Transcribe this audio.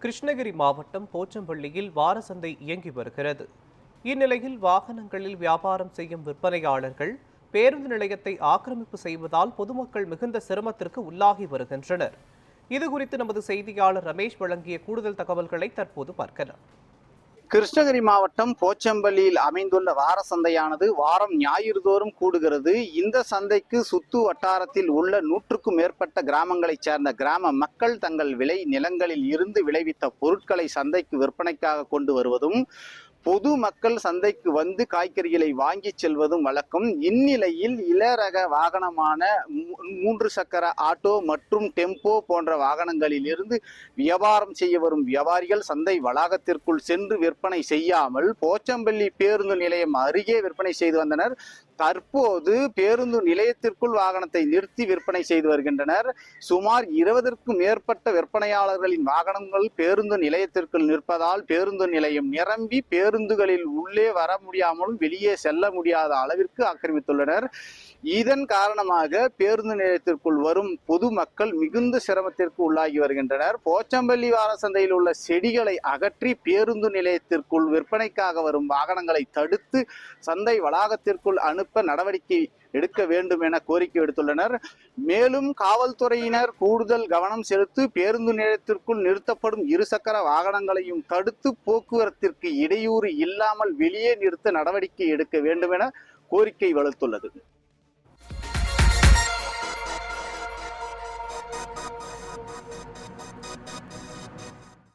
கிருஷ்ணகிரி மாவட்டம் போச்சம்பள்ளியில் வார சந்தை இயங்கி வருகிறது. இந்நிலையில் வாகனங்களில் வியாபாரம் செய்யும் விற்பனையாளர்கள் பேருந்து நிலையத்தை ஆக்கிரமிப்பு செய்வதால் பொதுமக்கள் மிகுந்த சிரமத்திற்கு உள்ளாகி வருகின்றனர். இதுகுறித்து நமது செய்தியாளர் ரமேஷ் வழங்கிய கூடுதல் தகவல்களை தற்போது பார்க்கலாம். கிருஷ்ணகிரி மாவட்டம் போச்சம்பள்ளியில் அமைந்துள்ள வார சந்தையானது வாரம் ஞாயிறு தோறும் கூடுகிறது. இந்த சந்தைக்கு சுத்து வட்டாரத்தில் உள்ள 100க்கும் மேற்பட்ட கிராமங்களைச் சேர்ந்த கிராம மக்கள் தங்கள் விளை நிலங்களில் இருந்து விளைவித்த பொருட்களை சந்தைக்கு விற்பனைக்காக கொண்டு வருவதும் பொது மக்கள் சந்தைக்கு வந்து காய்கறிகளை வாங்கி செல்வதும் வழக்கம். இந்நிலையில் இளரக வாகனமான 3 சக்கர ஆட்டோ மற்றும் டெம்போ போன்ற வாகனங்களில் இருந்து வியாபாரம் செய்ய வரும் வியாபாரிகள் சந்தை வளாகத்திற்குள் சென்று விற்பனை செய்யாமல் போச்சம்பள்ளி பேருந்து நிலையம் அருகே விற்பனை செய்து வந்தனர். தற்போது பேருந்து நிலையத்திற்குள் வாகனத்தை நிறுத்தி விற்பனை செய்து வருகின்றனர். சுமார் 20க்கும் மேற்பட்ட விற்பனையாளர்களின் வாகனங்கள் பேருந்து நிலையத்திற்குள் நிற்பதால் பேருந்து நிலையம் நிரம்பி பேருந்துகளில் உள்ளே வர முடியாமலும் வெளியே செல்ல முடியாத அளவிற்கு ஆக்கிரமித்துள்ளனர். இதன் காரணமாக பேருந்து நிலையத்திற்குள் வரும் பொதுமக்கள் மிகுந்த சிரமத்திற்கு உள்ளாகி வருகின்றனர். போச்சம்பள்ளி வார சந்தையில் உள்ள செடிகளை அகற்றி பேருந்து நிலையத்திற்குள் விற்பனைக்காக வரும் வாகனங்களை தடுத்து சந்தை வளாகத்திற்குள் அனுப்ப நடவடிக்கை எடுக்க வேண்டும் என கோரிக்கை விடுத்துள்ளனர். மேலும் காவல்துறையினர் கூடுதல் கவனம் செலுத்தி பேருந்து நிலையத்திற்குள் நிறுத்தப்படும் 2 சக்கர வாகனங்களையும் தடுத்து போக்குவரத்திற்கு இடையூறு இல்லாமல் வெளியே நிறுத்த நடவடிக்கை எடுக்க வேண்டும் என கோரிக்கை வலுத்துள்ளது.